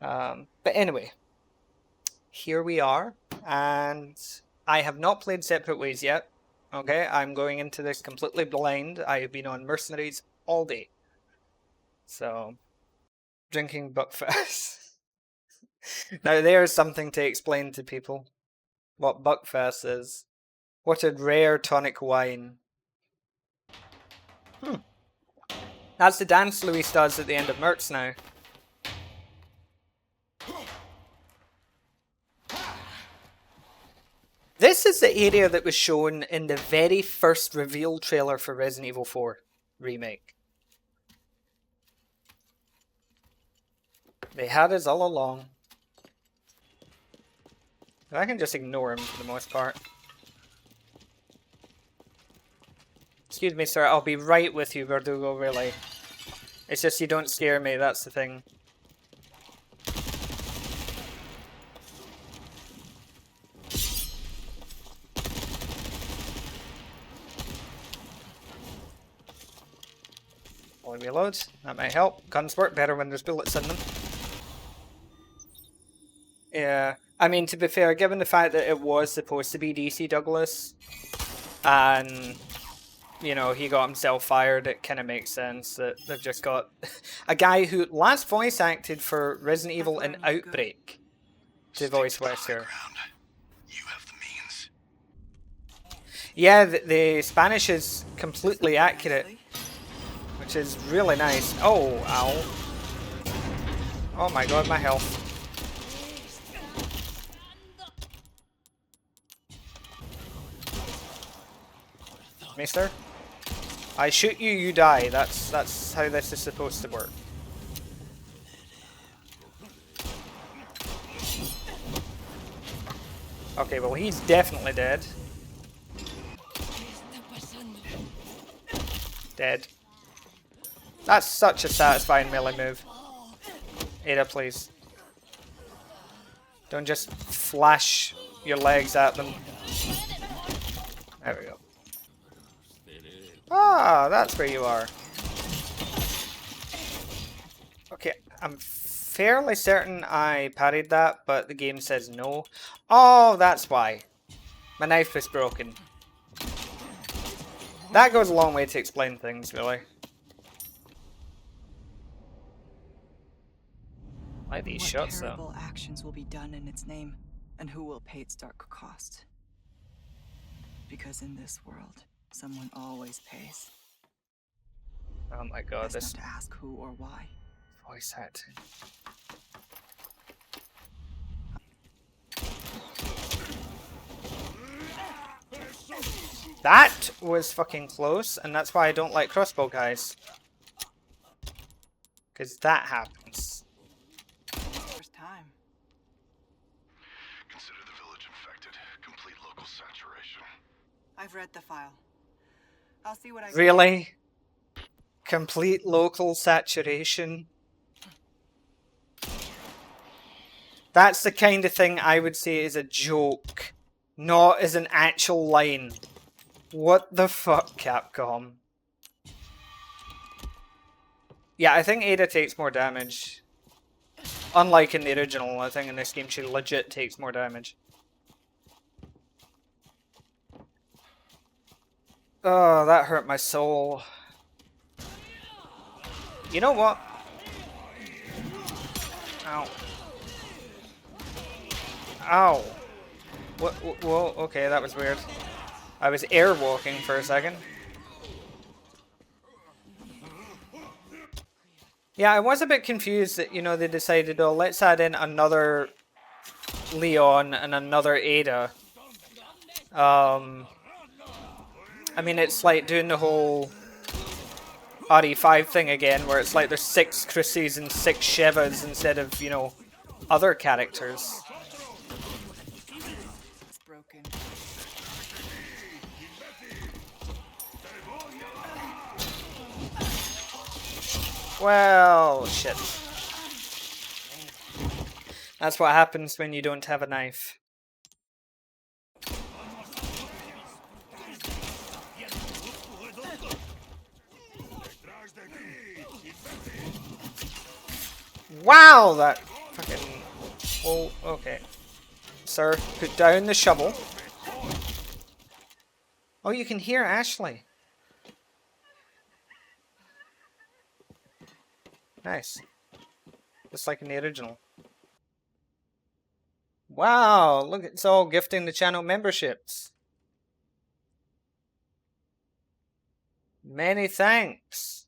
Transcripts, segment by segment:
But anyway, here we are, and I have not played Separate Ways yet. Okay, I'm going into this completely blind. I have been on Mercenaries all day. So, drinking Buckfast. Now there's something to explain to people. What Buckfast is. What a rare tonic wine. That's the dance Luis does at the end of Mercs now. This is the area that was shown in the very first reveal trailer for Resident Evil 4 Remake. They had us all along. I can just ignore him for the most part. Excuse me, sir, I'll be right with you, Verdugo, really. It's just you don't scare me, that's the thing. Only reloads, that might help. Guns work better when there's bullets in them. Yeah, I mean, to be fair, given the fact that it was supposed to be DC Douglas, and, you know, he got himself fired, it kind of makes sense that they've just got a guy who last voice acted for Resident Evil in Outbreak to voice Wesker. You have the means. Yeah, the Spanish is completely accurate, which is really nice. Oh, ow. Oh my god, my health. Mister? I shoot you, you die. That's how this is supposed to work. Okay, well he's definitely dead. Dead. That's such a satisfying melee move. Ada, please. Don't just flash your legs at them. There we go. Ah, that's where you are. Okay, I'm fairly certain I parried that, but the game says no. Oh, that's why. My knife was broken. That goes a long way to explain things, really. I like these shots, though. What terrible actions will be done in its name, and who will pay its dark cost? Because in this world, someone always pays. Oh my god, Best this not to ask who or why. voice acting. That was fucking close, and that's why I don't like crossbow guys. Because that happens. First time. Consider the village infected. Complete local saturation. I've read the file. I'll see what I Really? Complete local saturation? That's the kind of thing I would say is a joke, not as an actual line. What the fuck, Capcom? Yeah, I think Ada takes more damage. Unlike in the original, I think in this game she legit takes more damage. Oh, that hurt my soul. You know what? Ow. Ow. What? Whoa, okay, that was weird. I was airwalking for a second. Yeah, I was a bit confused that, you know, they decided, oh, let's add in another Leon and another Ada. I mean, it's like doing the whole RE5 thing again, where it's like there's 6 Chrissys and 6 Shevas instead of, you know, other characters. It's broken. Well, shit. That's what happens when you don't have a knife. Wow, that Fucking... Oh, okay. Sir, put down the shovel. Oh, you can hear Ashley. Nice. Just like in the original. Wow, look, it's all gifting the channel memberships. Many thanks.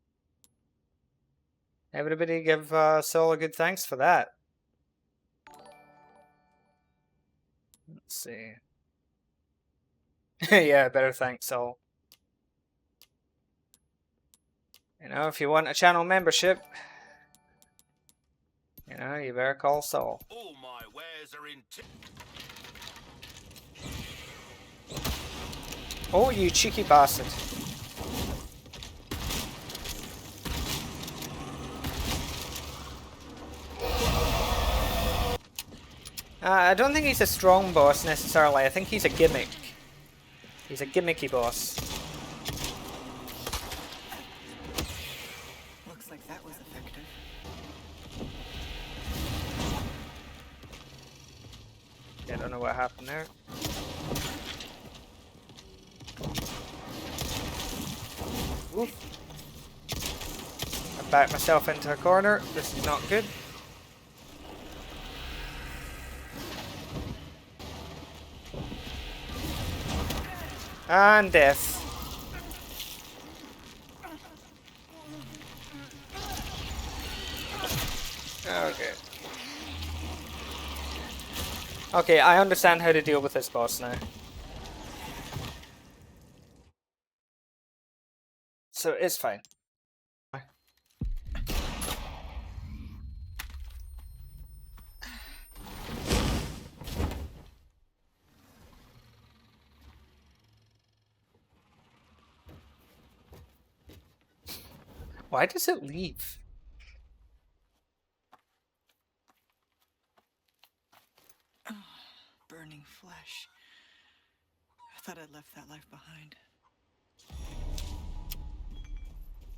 Everybody give Sol a good thanks for that. Let's see. Yeah, better thanks Sol. You know, if you want a channel membership, you know, you better call Sol. All my wares are in. Oh, you cheeky bastard. I don't think he's a strong boss necessarily. I think he's a gimmick. He's a gimmicky boss. Looks like that was effective. I don't know what happened there. Oof. I backed myself into a corner. This is not good. And death. Okay. Okay, I understand how to deal with this boss now. So it's fine. Why does it leave? Burning flesh. I thought I'd left that life behind.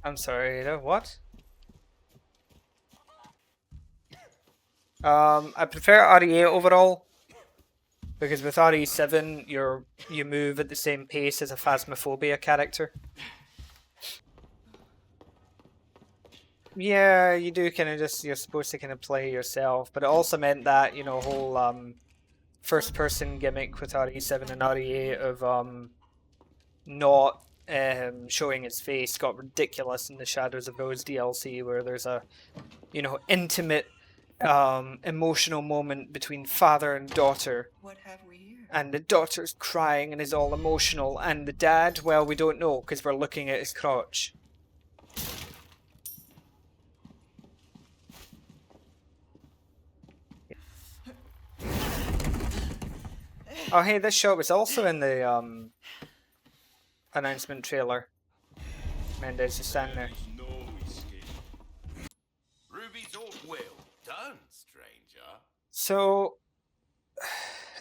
I'm sorry, Ada, what? I prefer RE8 overall, because with RE7 you move at the same pace as a Phasmophobia character. Yeah, you do kind of just, you're supposed to kind of play yourself, but it also meant that, you know, whole first person gimmick with RE7 and RE8 of not showing its face got ridiculous in the Shadows of Rose DLC, where there's a, you know, intimate emotional moment between father and daughter. What have we here? And the daughter's crying and is all emotional, and the dad, well, we don't know because we're looking at his crotch. Oh hey, this shot was also in the announcement trailer. Mendez is standing there. No escape. Ruby's all well done, stranger. So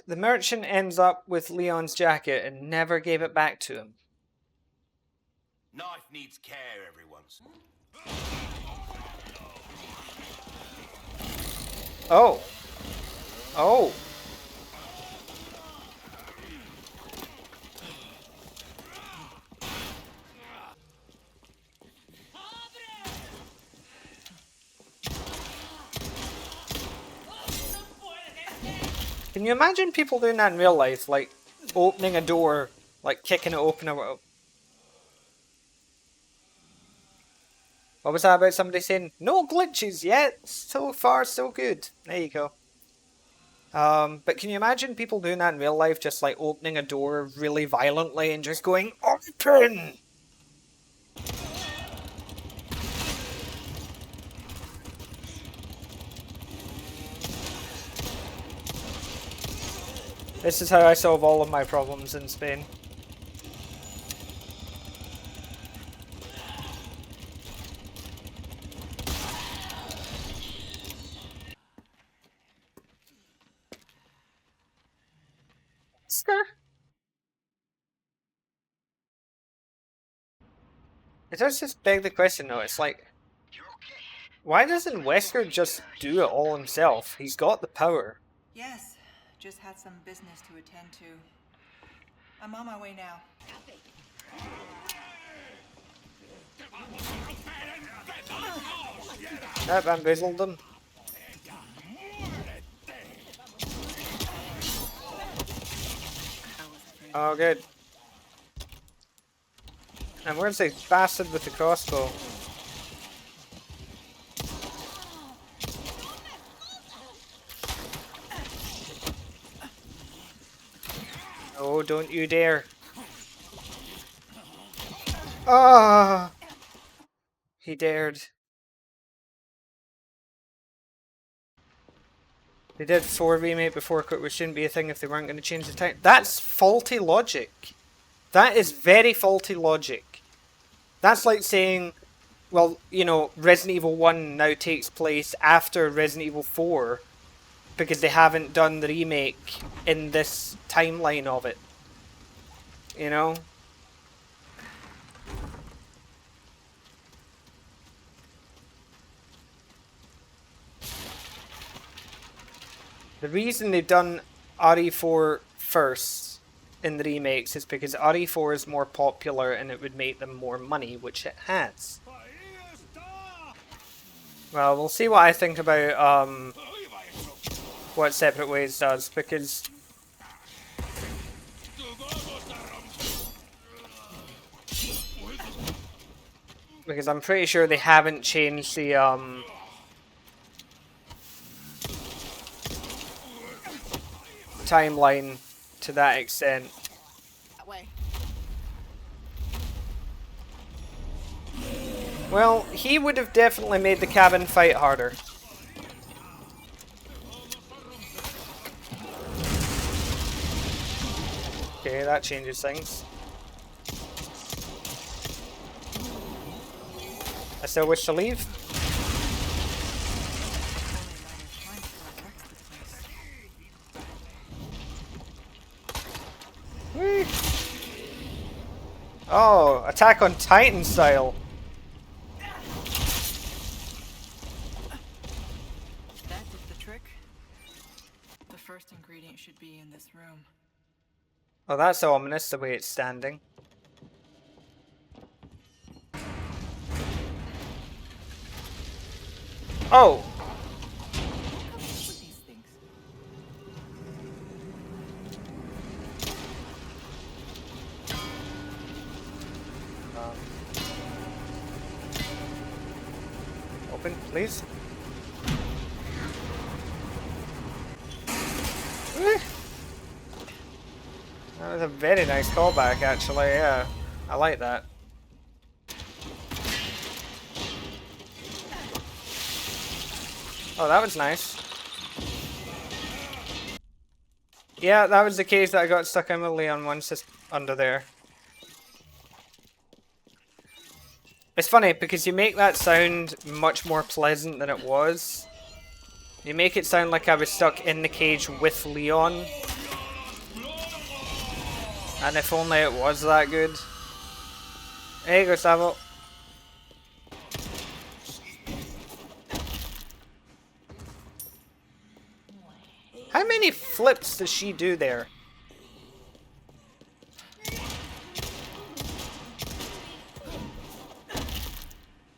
the merchant ends up with Leon's jacket and never gave it back to him. Knife needs care, everyone's. Oh. Oh. Can you imagine people doing that in real life? Like, opening a door, like kicking it open or... What was that about somebody saying, no glitches yet? So far, so good. There you go. But can you imagine people doing that in real life? Just like opening a door really violently and just going, OPEN! This is how I solve all of my problems in Spain. It does just beg the question though, it's like... You're okay. Why doesn't Wesker just do it all himself? He's got the power. Yes, just had some business to attend to. I'm on my way now. That bamboozled them. Oh, good. And where's the bastard with the crossbow? Oh, don't you dare. Ah! He dared. They did 4 remake before, which shouldn't be a thing if they weren't going to change the time. That's faulty logic. That is very faulty logic. That's like saying, well, you know, Resident Evil 1 now takes place after Resident Evil 4 because they haven't done the remake in this timeline of it. You know? The reason they've done RE4 first in the remakes is because RE4 is more popular and it would make them more money, which it has. Well, we'll see what I think about what Separate Ways does, because I'm pretty sure they haven't changed the timeline to that extent. That way. Well, he would have definitely made the cabin fight harder. Okay, that changes things. I still wish to leave. Whee! Oh, Attack on Titan style. That did the trick. The first ingredient should be in this room. Oh, that's ominous the way it's standing. Oh! With these things. Open, please. Whee! That was a very nice callback, actually, yeah. I like that. Oh, that was nice. Yeah, that was the case that I got stuck in with Leon once, just under there. It's funny, because you make that sound much more pleasant than it was. You make it sound like I was stuck in the cage with Leon. And if only it was that good. Hey, Gustavo. How many flips does she do there?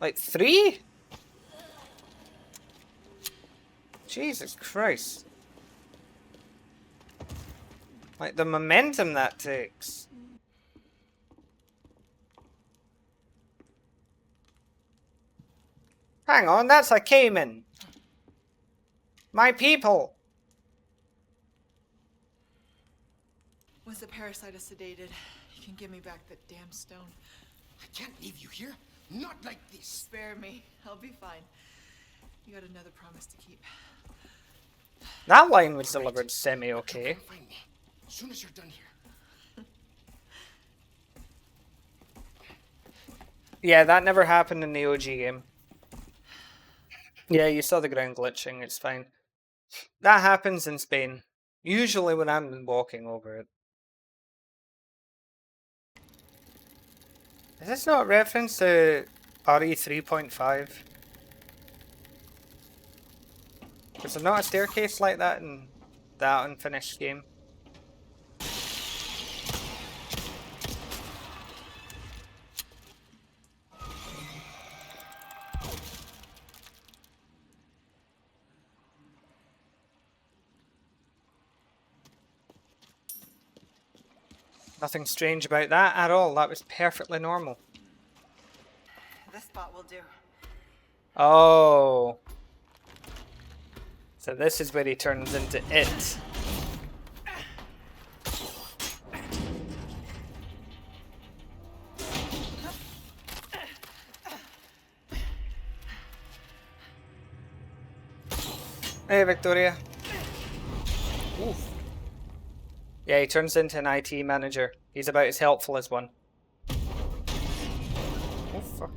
Like 3? Jesus Christ. Like the momentum that takes. Hang on, that's a Cayman. My people. Once the parasite is sedated, you can give me back that damn stone. I can't leave you here. Not like this. Spare me. I'll be fine. You got another promise to keep. That line was delivered semi-okay. Find me as soon as you're done here. Yeah, that never happened in the OG game. Yeah, you saw the ground glitching, it's fine. That happens in Spain. Usually when I'm walking over it. Is this not a reference to RE 3.5? Was there not a staircase like that in that unfinished game? Nothing strange about that at all. That was perfectly normal. This spot will do. Oh. So this is where he turns into it. Hey, Victoria. Oof. Yeah, he turns into an IT manager. He's about as helpful as one. Oh, fuck.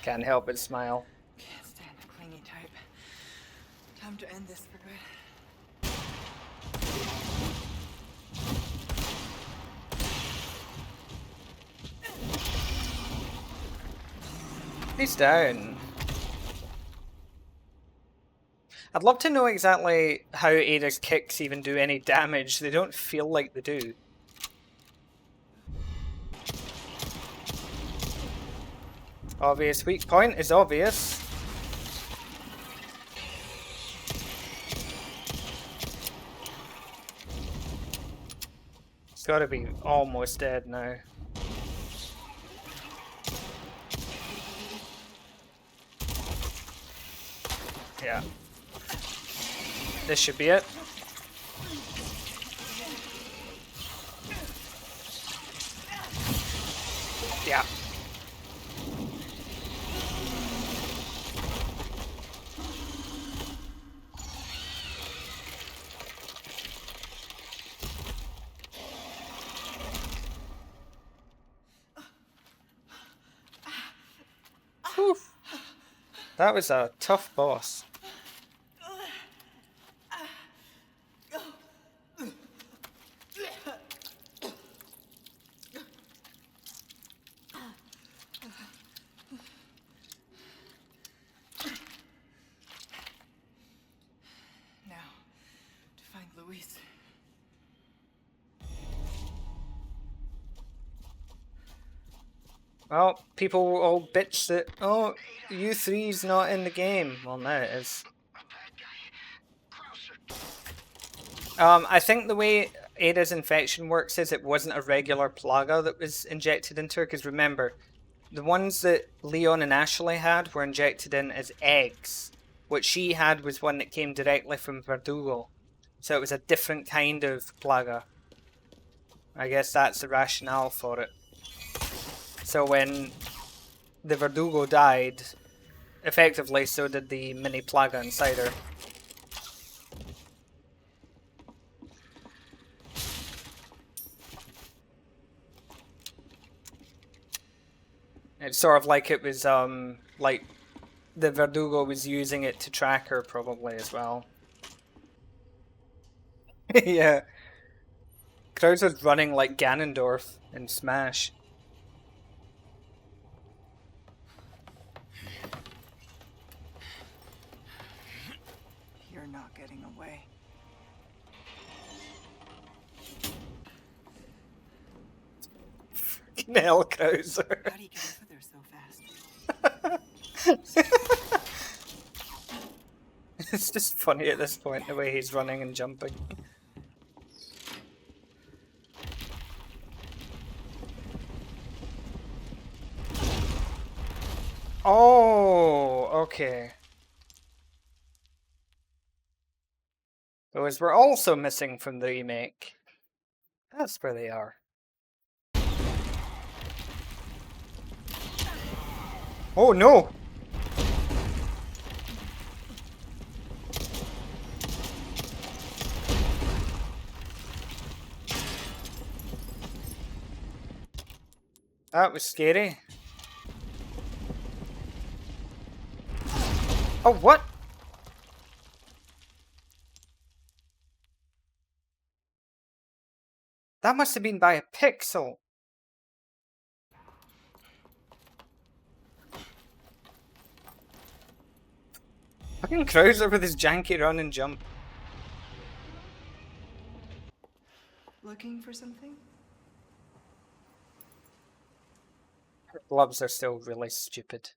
Can't help but smile. Can't stand the clingy type. Time to end this for good. He's down. I'd love to know exactly how Ada's kicks even do any damage. They don't feel like they do. Obvious weak point is obvious. It's gotta be almost dead now. Yeah. This should be it. Yeah. Whew. That was a tough boss. Now, to find Luis. Well, people will all bitch that, oh, U3's not in the game. Well, now it is. I think the way Ada's infection works is it wasn't a regular plaga that was injected into her, because remember, the ones that Leon and Ashley had were injected in as eggs. What she had was one that came directly from Verdugo. So it was a different kind of plaga. I guess that's the rationale for it. So when the Verdugo died, effectively so did the mini plaga inside her. It's sort of like it was, like the Verdugo was using it to track her probably as well. Yeah. Krauser's running like Ganondorf in Smash. You're not getting away. Fucking hell, Krauser. How do you get over there so fast? It's just funny at this point, the way he's running and jumping. Oh, okay. Those were also missing from the remake. That's where they are. Oh no! That was scary. Oh, what? That must have been by a pixel. Fucking Krauser with his janky run and jump. Looking for something? Her gloves are still really stupid.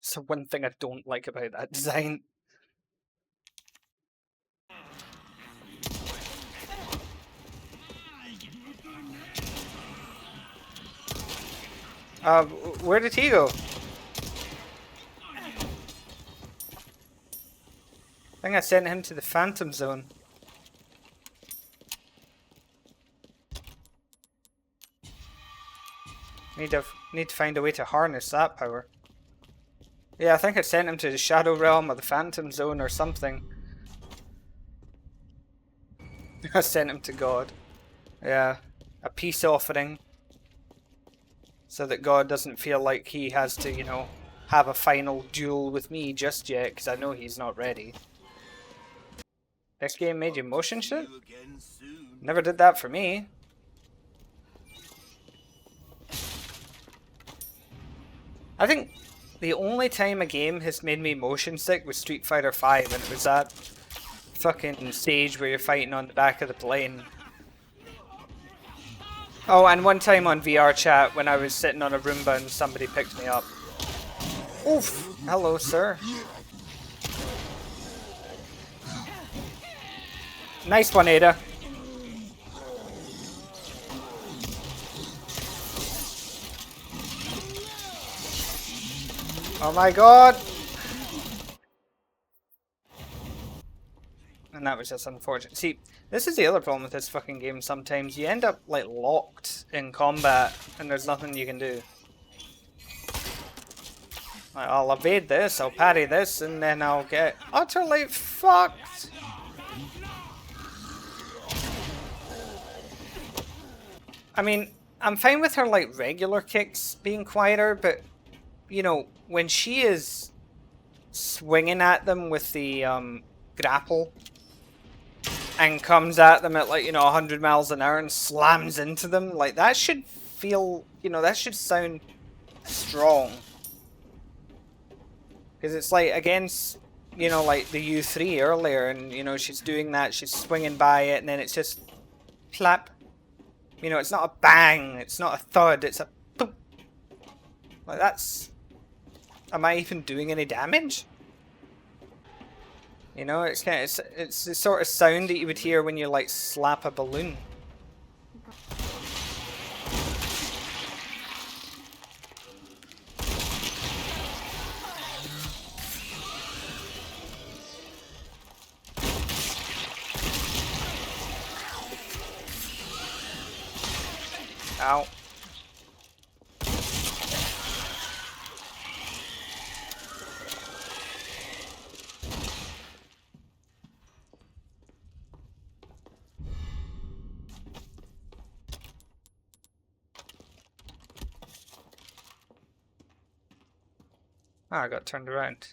So one thing I don't like about that design. Where did he go? I think I sent him to the Phantom Zone. Need to find a way to harness that power. Yeah, I think I sent him to the Shadow Realm or the Phantom Zone or something. I sent him to God. Yeah, a peace offering. So that God doesn't feel like he has to, you know, have a final duel with me just yet, because I know he's not ready. This game made you motion shit? Never did that for me. I think the only time a game has made me motion sick was Street Fighter V, and it was that fucking stage where you're fighting on the back of the plane. Oh, and one time on VR chat when I was sitting on a Roomba and somebody picked me up. Oof! Hello, sir. Nice one, Ada. Oh my god! And that was just unfortunate. See, this is the other problem with this fucking game sometimes. You end up, like, locked in combat, and there's nothing you can do. Like, I'll evade this, I'll parry this, and then I'll get utterly fucked! I mean, I'm fine with her, like, regular kicks being quieter, but, you know, when she is swinging at them with the, grapple, and comes at them at, like, you know, 100 miles an hour and slams into them, like, that should feel, you know, that should sound strong. Because it's, like, against, you know, like, the U3 earlier, and, you know, she's doing that, she's swinging by it, and then it's just plap. You know, it's not a bang, it's not a thud, it's a boop. Like, that's... Am I even doing any damage? You know, it's kind of, it's the sort of sound that you would hear when you, like, slap a balloon. Ow. Ah, I got turned around.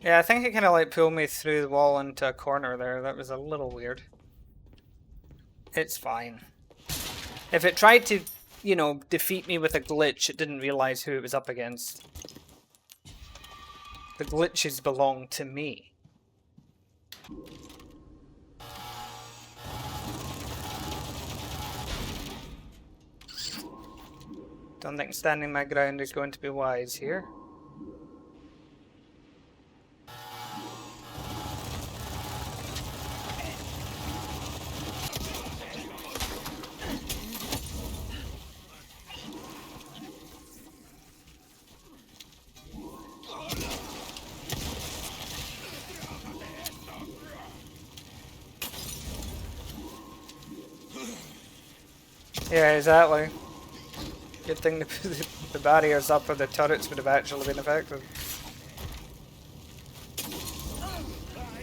Yeah, I think it kind of like pulled me through the wall into a corner there. That was a little weird. It's fine. If it tried to, you know, defeat me with a glitch, it didn't realize who it was up against. The glitches belong to me. Don't think standing my ground is going to be wise here. Yeah, exactly. Good thing the barriers up or the turrets would have actually been effective.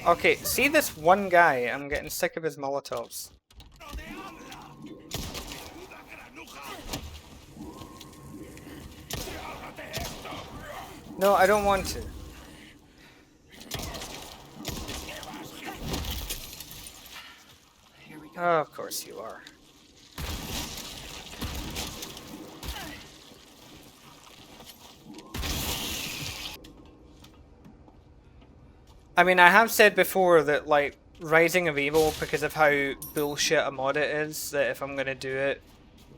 Okay, see this one guy? I'm getting sick of his molotovs. No, I don't want to. Oh, of course you are. I mean, I have said before that, like, Rising of Evil, because of how bullshit a mod it is, that if I'm gonna do it,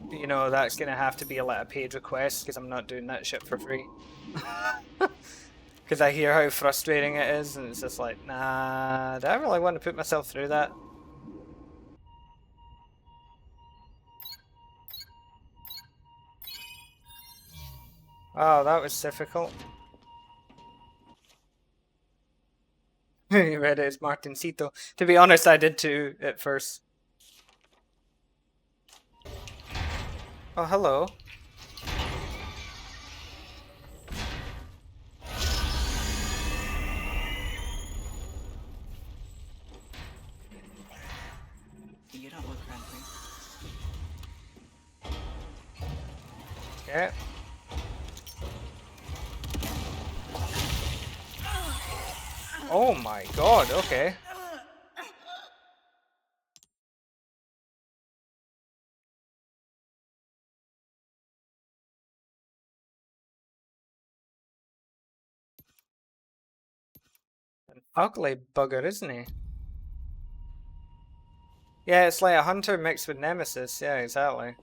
you know, that's gonna have to be a paid request, because I'm not doing that shit for free. Because I hear how frustrating it is, and it's just like, nah, do I really want to put myself through that? Oh, that was difficult. You read it as Martincito. To be honest, I did too at first. Oh, hello. You don't look friendly. Okay. Oh my god, okay. An ugly bugger, isn't he? Yeah, it's like a hunter mixed with nemesis. Yeah, exactly.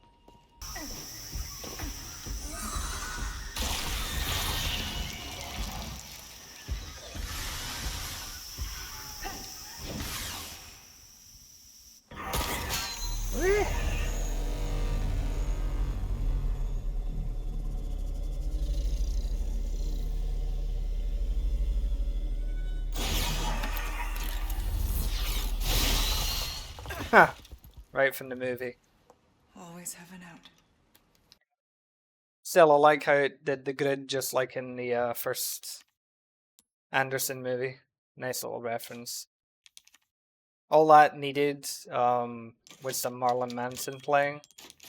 Whee! Ha! Right from the movie. Always have an out. Still, I like how it did the grid just like in the first Anderson movie. Nice little reference. All that needed was some Marlon Manson playing.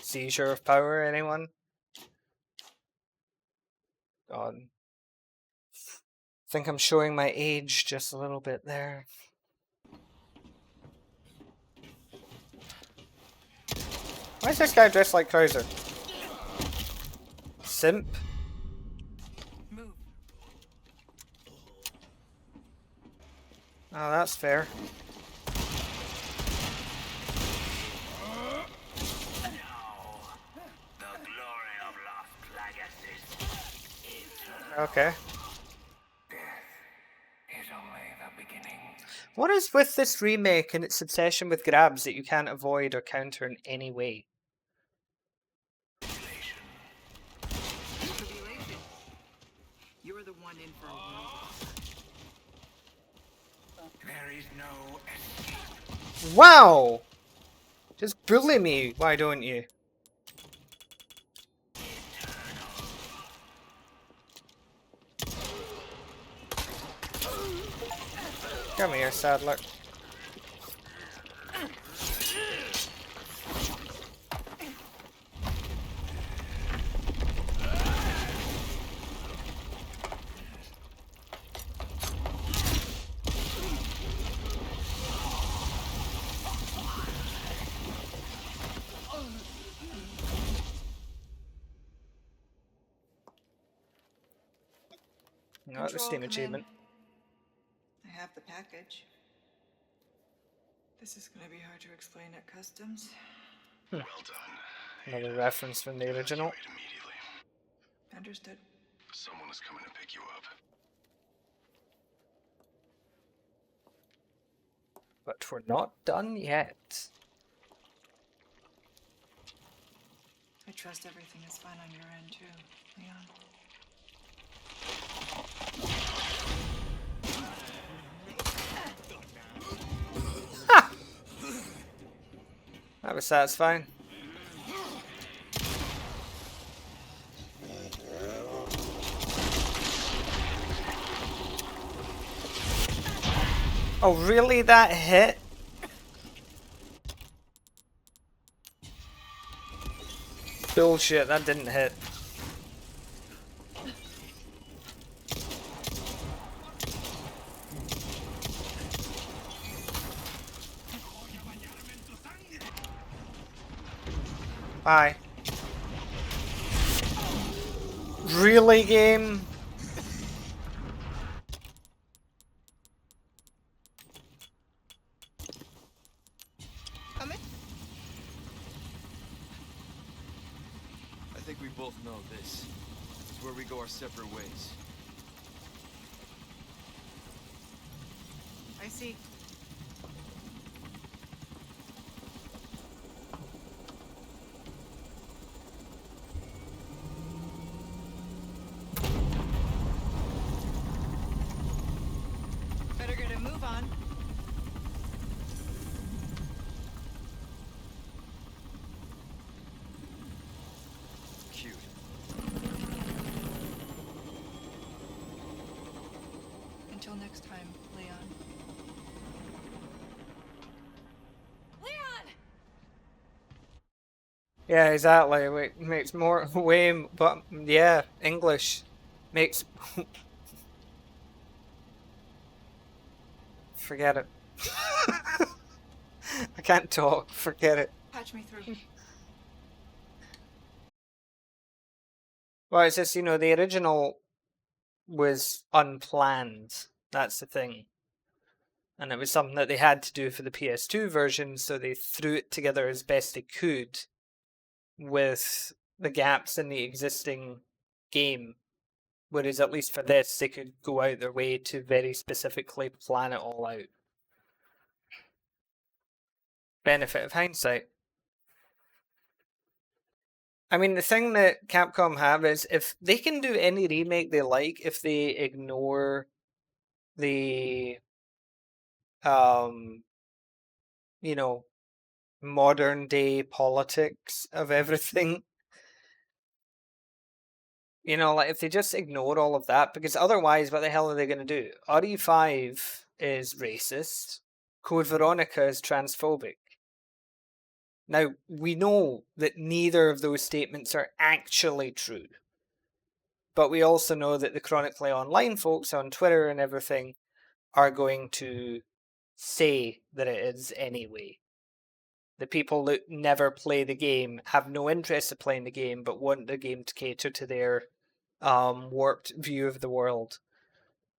Seizure of Power, anyone? God. I think I'm showing my age just a little bit there. Why is this guy dressed like Krauser? Simp? Move. Oh, that's fair. The glory of Las Plagas is Okay. is only the beginning. What is with this remake and its obsession with grabs that you can't avoid or counter in any way? Tribulation. You're the one in for a world. There is no escape. Wow! Just bully me, why don't you? Come here, Sadler. Not the Steam achievement. I have the package. This is gonna be hard to explain at customs. Well done. Another reference from the original. Evacuate immediately. Understood. Someone is coming to pick you up. But we're not done yet. I trust everything is fine on your end too, Leon. That was satisfying. Oh, really? That hit? Bullshit, that didn't hit. Bye. Really, game? Come in. I think we both know this is where we go our separate ways. I see. Better get a move on. Cute. Until next time, Leon. Leon! Yeah, exactly. Wait, makes more way, but yeah, English makes. Forget it. I can't talk. Forget it. Patch me through. Well, it's just, you know, the original was unplanned. That's the thing. And it was something that they had to do for the PS2 version, so they threw it together as best they could with the gaps in the existing game. Whereas at least for this, they could go out their way to very specifically plan it all out. Benefit of hindsight. I mean, the thing that Capcom have is if they can do any remake they like, if they ignore the, you know, modern day politics of everything. You know, like if they just ignore all of that, because otherwise, what the hell are they going to do? RE5 is racist. Code Veronica is transphobic. Now, we know that neither of those statements are actually true. But we also know that the Chronically Online folks on Twitter and everything are going to say that it is anyway. The people that never play the game have no interest in playing the game, but want the game to cater to their warped view of the world.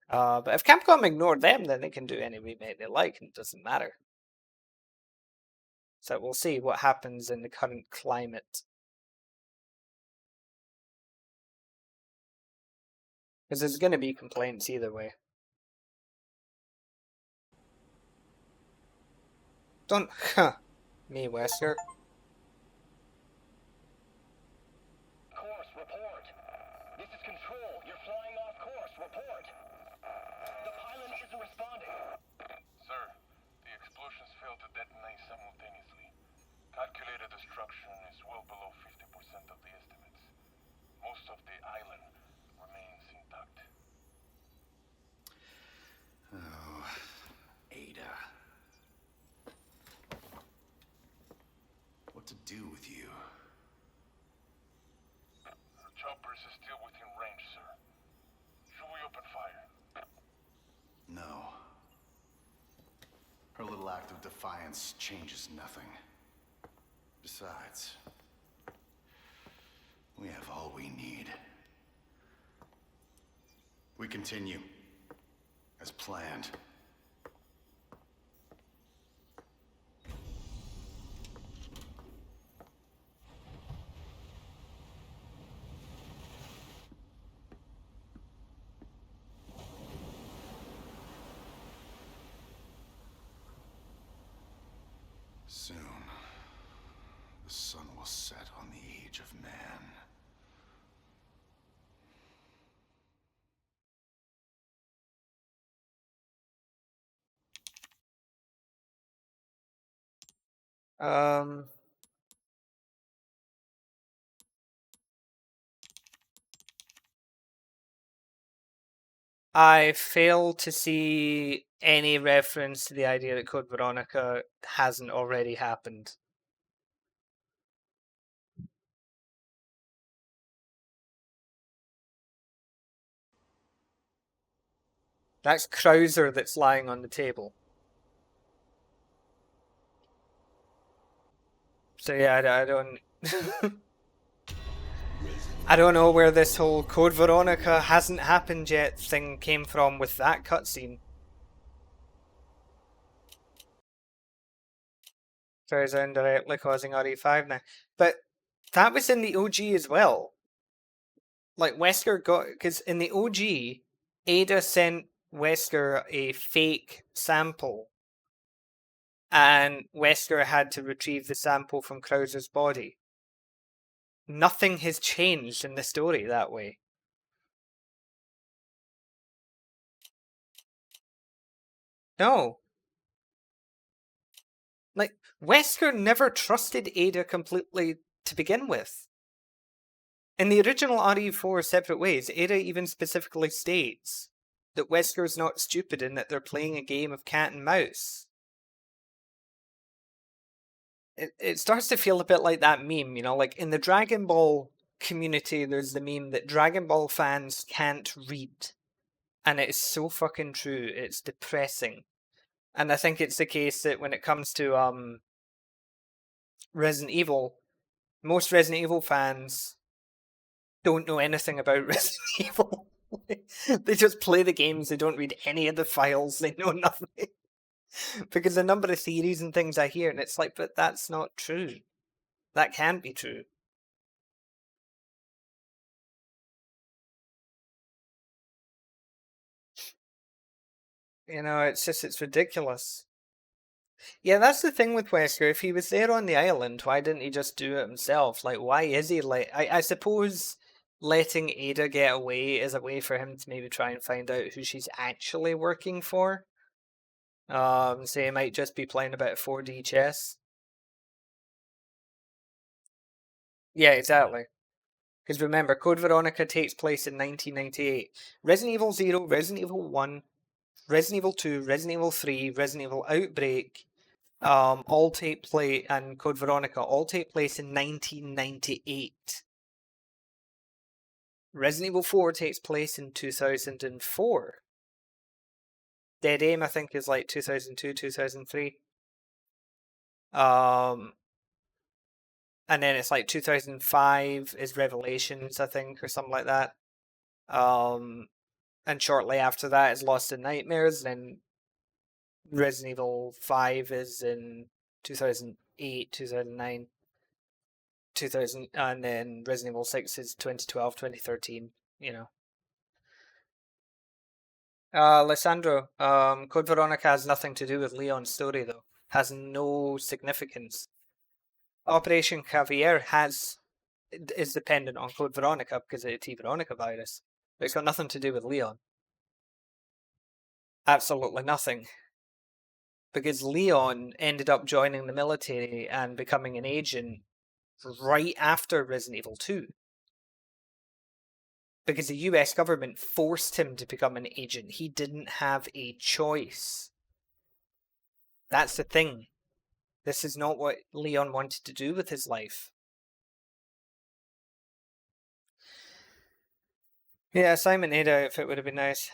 But if Capcom ignored them, then they can do any remake they like, and it doesn't matter. So we'll see what happens in the current climate. Because there's going to be complaints either way. Don't me, Wesker. Course, report. This is Control. You're flying off course. Report. The pilot isn't responding. Sir, the explosions failed to detonate simultaneously. Calculated destruction is well below 50% of the estimates. Most of the island remains intact. Oh, Ada. What to do with you? The choppers is still within range, sir. Should we open fire? No. Her little act of defiance changes nothing. Besides, we have all we need. We continue, as planned. Soon, the sun will set on the age of man. I fail to see any reference to the idea that Code Veronica hasn't already happened. That's Krauser that's lying on the table. So yeah, I don't... I don't know where this whole Code Veronica hasn't happened yet thing came from with that cutscene. Turns out indirectly causing RE5 now. But that was in the OG as well. Like, Wesker got... Because in the OG, Ada sent Wesker a fake sample. And Wesker had to retrieve the sample from Krauser's body. Nothing has changed in the story that way. No. Like, Wesker never trusted Ada completely to begin with. In the original RE4 Separate Ways, Ada even specifically states that Wesker's not stupid and that they're playing a game of cat and mouse. It starts to feel a bit like that meme, you know, like in the Dragon Ball community, there's the meme that Dragon Ball fans can't read. And it is so fucking true. It's depressing. And I think it's the case that when it comes to Resident Evil, most Resident Evil fans don't know anything about Resident Evil. They just play the games, they don't read any of the files, they know nothing. Because the number of theories and things I hear, and it's like, but that's not true. That can't be true. You know, it's ridiculous. Yeah, that's the thing with Wesker. If he was there on the island, why didn't he just do it himself? Like, why is he like... I suppose letting Ada get away is a way for him to maybe try and find out who she's actually working for. So he might just be playing a bit of 4D chess. Yeah, exactly. Because remember, Code Veronica takes place in 1998. Resident Evil 0, Resident Evil 1, Resident Evil 2, Resident Evil 3, Resident Evil Outbreak, all take place, and Code Veronica all take place in 1998. Resident Evil 4 takes place in 2004. Dead Aim, I think, is like 2002, 2003. And then it's like 2005 is Revelations, I think, or something like that. And shortly after that is Lost in Nightmares, and then Resident Evil 5 is in 2008, 2009, 2000, and then Resident Evil 6 is 2012, 2013, you know. Alessandro, Code Veronica has nothing to do with Leon's story, though. Has no significance. Operation Javier is dependent on Code Veronica because of the T Veronica virus. But it's got nothing to do with Leon. Absolutely nothing. Because Leon ended up joining the military and becoming an agent right after Resident Evil 2. Because the US government forced him to become an agent. He didn't have a choice. That's the thing. This is not what Leon wanted to do with his life. Yeah, Simon Ada outfit would have been nice.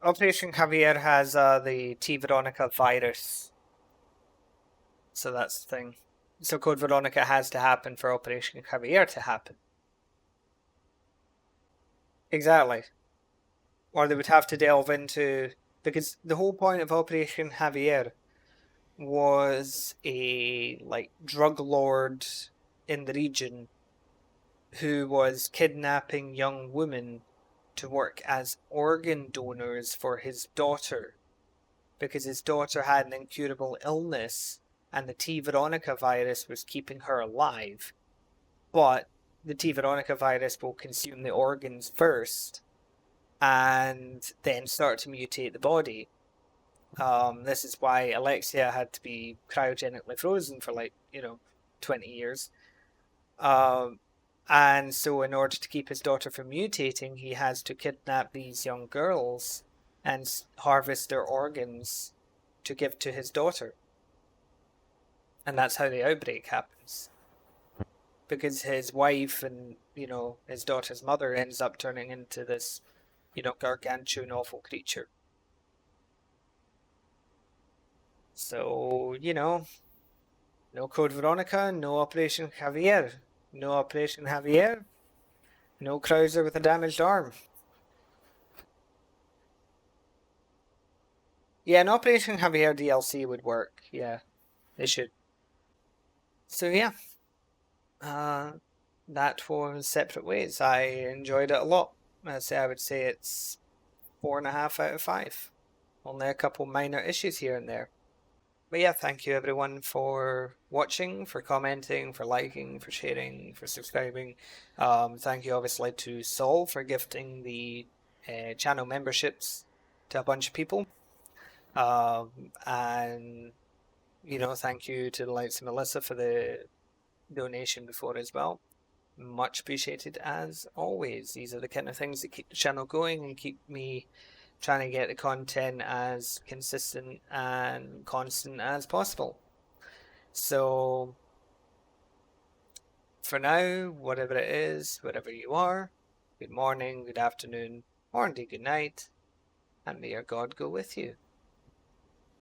Operation Javier has the T Veronica virus. So that's the thing. So Code Veronica has to happen for Operation Javier to happen. Exactly. Or they would have to delve into... Because the whole point of Operation Javier was a drug lord in the region who was kidnapping young women to work as organ donors for his daughter, because his daughter had an incurable illness and the T Veronica virus was keeping her alive. But the T Veronica virus will consume the organs first and then start to mutate the body. This is why Alexia had to be cryogenically frozen for 20 years. And so in order to keep his daughter from mutating, he has to kidnap these young girls and harvest their organs to give to his daughter. And that's how the outbreak happens. Because his wife and, his daughter's mother ends up turning into this, gargantuan awful creature. So, No Code Veronica, no Operation Javier. No Operation Javier. No Krauser with a damaged arm. Yeah, an Operation Javier DLC would work. Yeah, it should. So yeah, that was Separate Ways. I enjoyed it a lot. I would say it's 4.5 out of 5. Only a couple minor issues here and there. But yeah, thank you everyone for watching, for commenting, for liking, for sharing, for subscribing. Thank you obviously to Sol for gifting the channel memberships to a bunch of people. And, you know, thank you to the likes of Melissa for the donation before as well. Much appreciated as always. These are the kind of things that keep the channel going and keep me trying to get the content as consistent and constant as possible. So for now, whatever it is, wherever you are, good morning, good afternoon, or indeed good night, and may your God go with you.